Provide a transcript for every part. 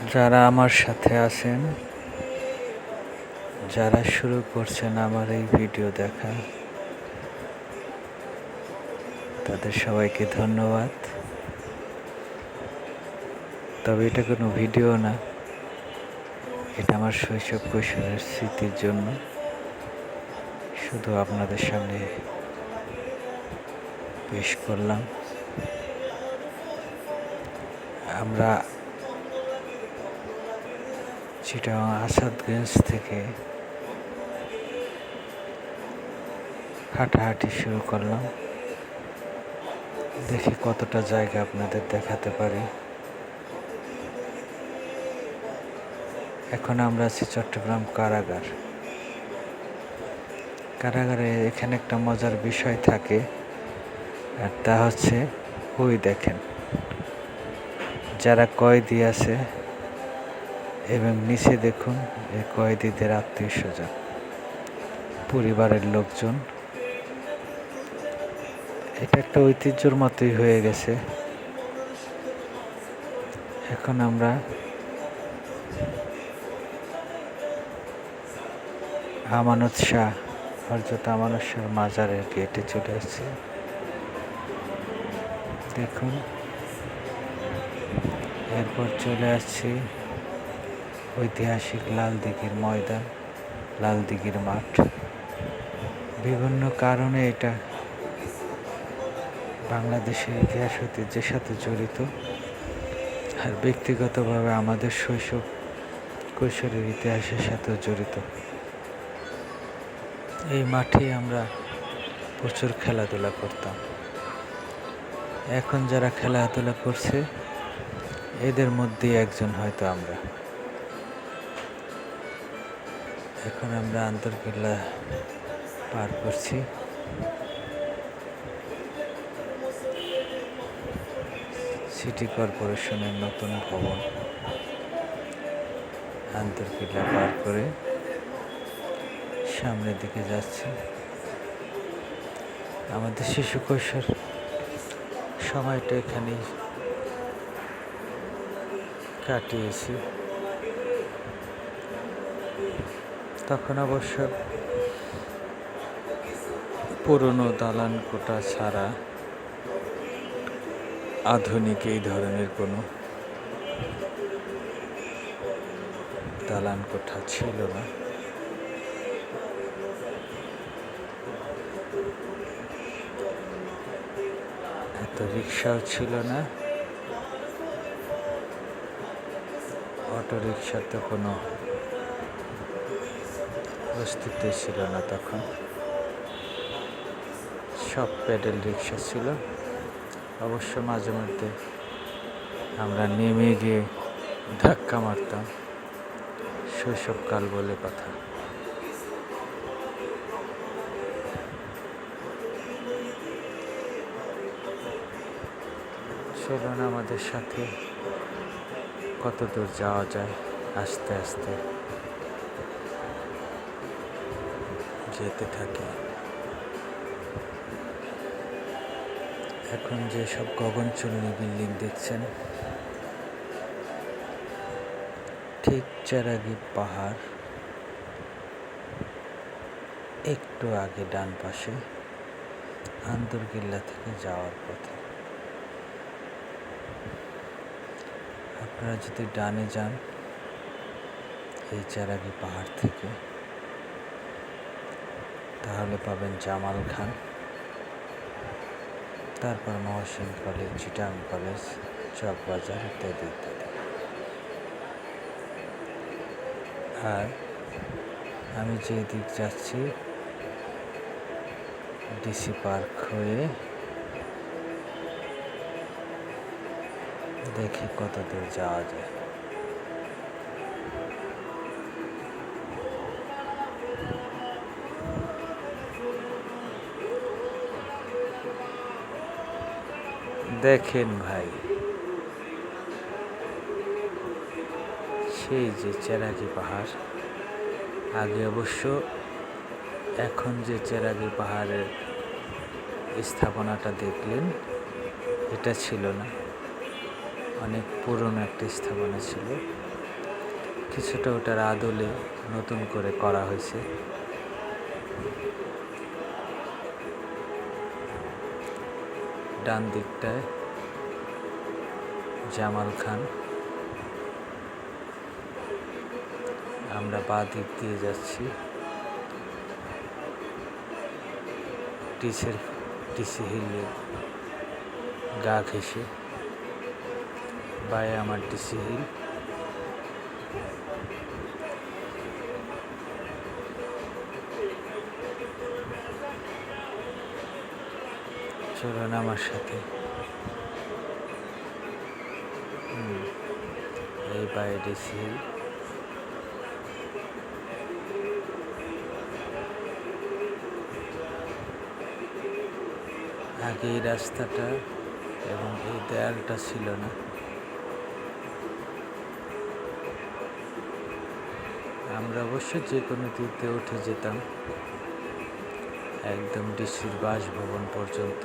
যারা আমার সাথে আছেন, যারা শুরু করছেন আমার এই ভিডিও দেখা, তাদের সবাইকে ধন্যবাদ। তবে এটা কোনো ভিডিও না, এটা আমার শৈশব কৈশোরের স্মৃতির জন্য শুধু আপনাদের সামনে পেশ করলাম। আমরা চিটাগাং আসাদগঞ্জ থেকে হাঁটাহাঁটি শুরু করলাম। দেখি কতটা জায়গা আপনাদের দেখাতে পারি। এখন আমরা আছি চট্টগ্রাম কারাগার। কারাগারে এখানে একটা মজার বিষয় থাকে, আর তা হচ্ছে ওই দেখেন যারা কয়েদি আছে এবং নিচে দেখুন এই কয়েদিদের আত্মীয় স্বজন, পরিবারের লোকজন। এটা একটা ঐতিহ্যর মতোই হয়ে গেছে। এখন আমরা আমানত শাহ, হযরত আমানত শাহ মাজারের গেটে চলে আসছি। দেখুন, এরপর চলে আসছি ঐতিহাসিক লাল দিঘির ময়দান, লাল দিঘির মাঠ। বিভিন্ন কারণে এটা বাংলাদেশের ইতিহাস ঐতিহ্যের সাথে জড়িত, আর ব্যক্তিগতভাবে আমাদের শৈশব কৈশোরের ইতিহাসের সাথে জড়িত। এই মাঠে আমরা প্রচুর খেলাধুলা করতাম। এখন যারা খেলাধুলা করছে এদের মধ্যেই একজন হয়তো আমরা। এখন আমরা আন্তর্কিল্লা পার করছি। সিটি কর্পোরেশনের নতুন ভবন আন্তর্কিল্লা পার করে সামনের দিকে যাচ্ছি। আমাদের শিশু কৈশোর সময়টা এখানেই কাটিয়েছি। তখন অবশ্য পুরনো দালান কোঠা ছাড়া আধুনিক এই ধরনের কোনো দালান কোঠা ছিল না। এত রিক্সাও ছিল না, অটো রিক্সার তো কোনো অস্তিত্ব ছিল না তখন। সব প্যাডেল রিক্সা ছিল। অবশ্য মাঝে মধ্যে আমরা নেমে গিয়ে ধাক্কা মারতাম, শৈশবকাল বলে কথা। চলুন আমাদের সাথে কত দূর যাওয়া যায়, আস্তে আস্তে যেতে থাকি। এখন যে সব গগনচুম্বী বিল্ডিং দেখছেন, ঠিক চেরাগি পাহাড় একটু আগে ডান পাশে আন্তর্কিল্লা থেকে যাওয়ার পথে। আপনারা যদি ডানে যান এই চেরাগি পাহাড় থেকে, তাহলে পাবেন জামাল খান, তারপর মহসিন কলেজ, চিটাগাং কলেজ, চকবাজার ইত্যাদি ইত্যাদি। আর আমি যে দিক যাচ্ছি ডিসি পার্ক হয়ে, দেখি কত দূর যাওয়া যায়। দেখেন ভাই, সেই যে চেরাগি পাহাড়। আগে অবশ্য এখন যে চেরাগি পাহাড়ের স্থাপনাটা দেখলেন এটা ছিল না, অনেক পুরনো একটা স্থাপনা ছিল। কিছুটা ওটার আদলে নতুন করে করা হয়েছে। ডান দিকটায় জামাল খান, আমরা বাঁ দিক দিয়ে যাচ্ছি টিসি হিলের গা ঘেঁষে। বায়ে আমার টিসি হিল, চলুন আমার সাথে। এই বায়ে টিসি হিল, আগে এই রাস্তাটা এবং এই দেয়ালটা ছিল না। আমরা অবশ্য যে কোনো দিকে উঠে যেতাম একদম ডিসির বাসভবন পর্যন্ত।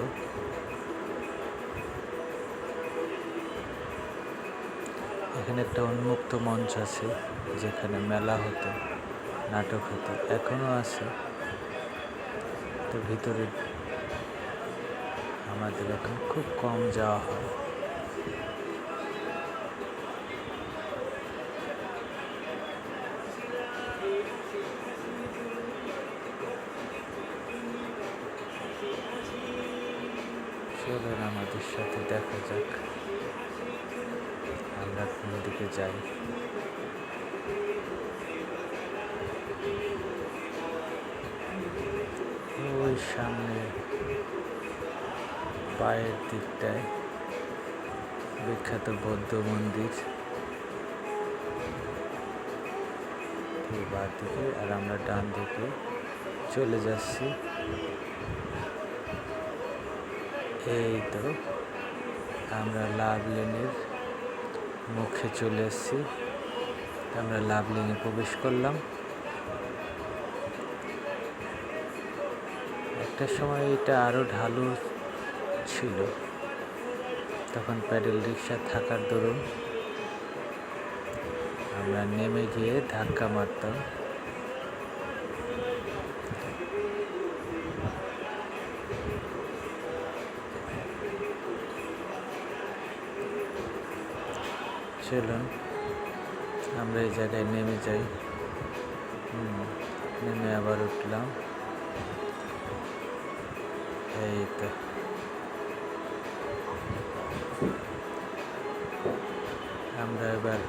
এখানে একটা উন্মুক্ত মঞ্চ আছে যেখানে মেলা হতো, নাটক হতো, এখনো আছে। তো ভিতরে আমাদের এখন খুব কম যাওয়া হয়। চলুন আমাদের সাথে দেখা যাক আমরা কোন দিকে যাই। ওই সামনে পায়ের দিকটায় বিখ্যাত বৌদ্ধ মন্দির, বাঁ দিকে, আর আমরা ডান দিকে চলে যাচ্ছি। এই তো আমরা লাভ লেনের মুখে চলে এসেছি। আমরা লাভ লেনে প্রবেশ করলাম। একটা সময় এটা আরো ঢালু ছিল, তখন প্যাডেল রিক্সা থাকার দরুন আমরা নেমে গিয়ে ধাক্কা মারতাম। চলুন আমরা এই জায়গায় নেমে যাই। নেমে আবার উঠলাম। এই তো আমরা এবার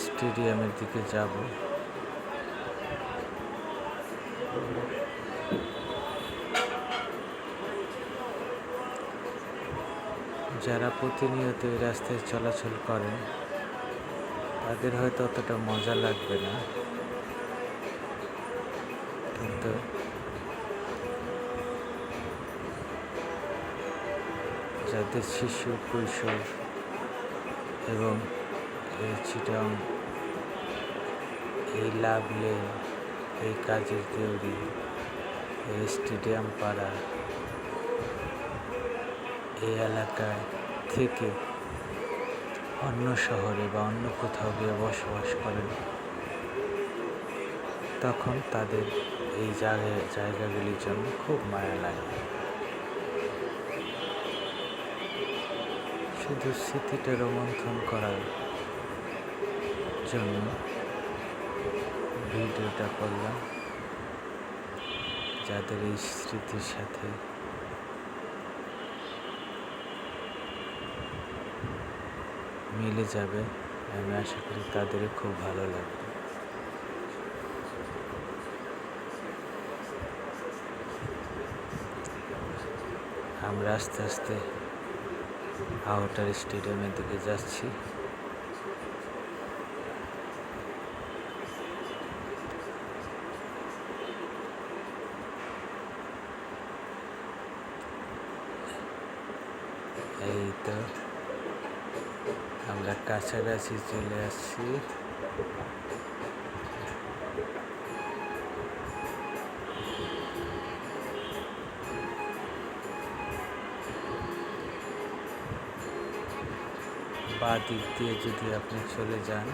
স্টেডিয়ামের দিকে যাব। যারা প্রতিনিয়ত এই রাস্তায় চলাচল করেন তাদের হয়তো অতটা মজা লাগবে না, কিন্তু যাদের শিশু কৈশোর এবং এই চিটাং, এই লাভ লেন, এই কাজের দেউরি, এই স্টেডিয়াম পাড়া, এই এলাকায় থেকে অন্য শহরে বা অন্য কোথাও গিয়ে বসবাস করেন, তখন তাদের এই জায়গাগুলির জন্য খুব মায়া লাগে। শুধু স্মৃতিটা রোমন্থন করার জন্য ভিডিওটা করলাম। যাদের এই স্মৃতির সাথে মিলে যাবে, আমি আশা করি তাদেরও খুব ভালো লাগবে। আমরা আস্তে আস্তে আউটার স্টেডিয়ামের দিকে যাচ্ছি। এই তো আমরা কাছাকাছি চলে আসছি। বাঁ দিক দিয়ে যদি আপনি চলে যান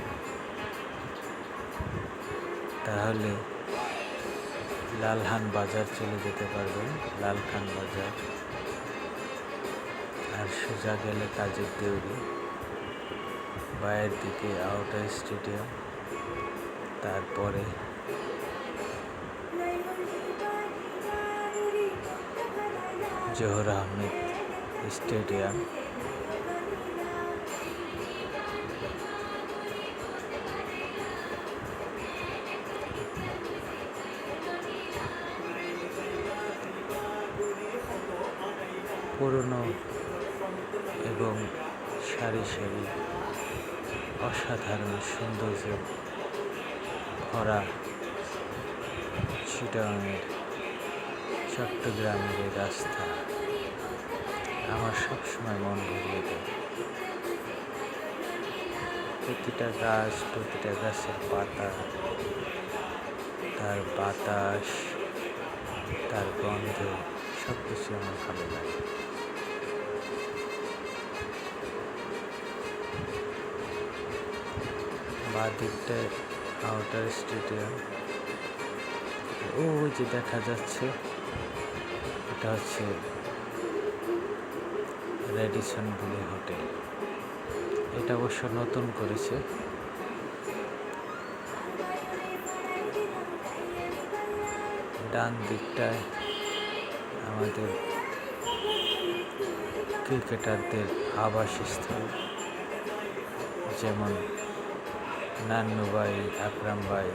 তাহলে লালখান বাজার চলে যেতে পারবেন, লালখান বাজার। আর সোজা গেলে কাজের দেউরি, বায়ের দিকে আউটার স্টেডিয়াম, তারপরে জোহর আহমেদ স্টেডিয়াম, পুরনো এবং সারি সারি অসাধারণ সৌন্দর্য ভরা চিটাগাংয়ের চট্টগ্রামের এই রাস্তা আমার সবসময় মন ভরিয়ে দেয়। প্রতিটা গাছ, প্রতিটা গাছের পাতা, তার বাতাস, তার গন্ধ, সব কিছু আমার ভালো লাগে। বাঁ দিকটায় আউটার স্টেডিয়াম, ওই যে দেখা যাচ্ছে এটা হচ্ছে রেডিসন ব্লু হোটেল। এটা অবশ্য নতুন করেছে। ডান দিকটায় আমাদের ক্রিকেটারদের আবাসস্থল, যেমন নান্নু ভাই, আকরাম ভাই,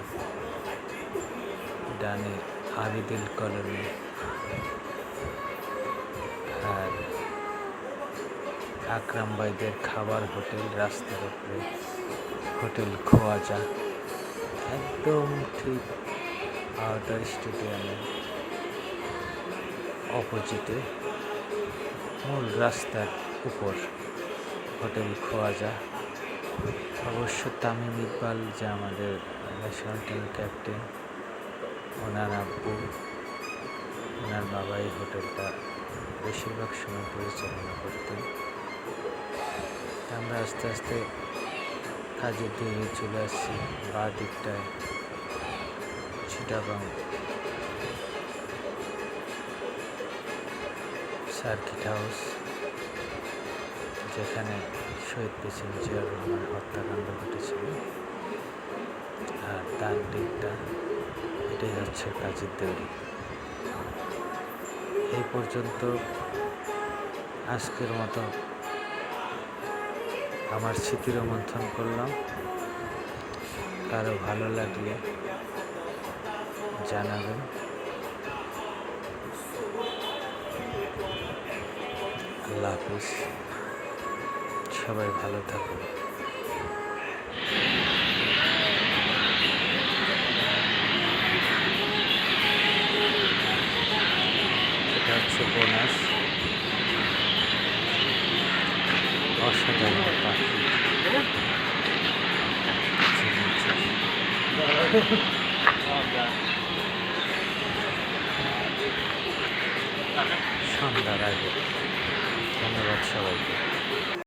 ডানে আবিদিল কলোনি, আর আকরাম ভাইদের খাবার হোটেল রাস্তার উপরে, হোটেল খোয়াজা, একদম ঠিক আউটার স্টেডিয়ামের অপোজিটে মূল রাস্তার উপর হোটেল খোয়াজা। অবশ্য তামিম ইকবাল, যে আমাদের ন্যাশনাল টিম ক্যাপ্টেন, ওনার আব্বু, ওনার বাবা এই হোটেলটা বেশিরভাগ সময় পরিচালনা করতেন। আমরা আস্তে আস্তে কাজের দিকে চলে আসছি। বাঁ দিকটায় চিটাগাং সার্কিট হাউস, যেখানে শহীদ প্রেসিডেন্ট জিয়াউর রহমান হত্যাকাণ্ড ঘটেছিল। আর ডান দিকটা, এটাই হচ্ছে কাজের দেউরি। এই পর্যন্ত আজকের মতো আমার স্মৃতি রোমন্থন করলাম। কারো ভালো লাগলে জানাবেন। আল্লাহ হাফিজ, সবাই ভালো থাকুন। এটা হচ্ছে বোনাস, অসাধারণ পাখি, সন্ধ্যার আগে। ধন্যবাদ সবাইকে।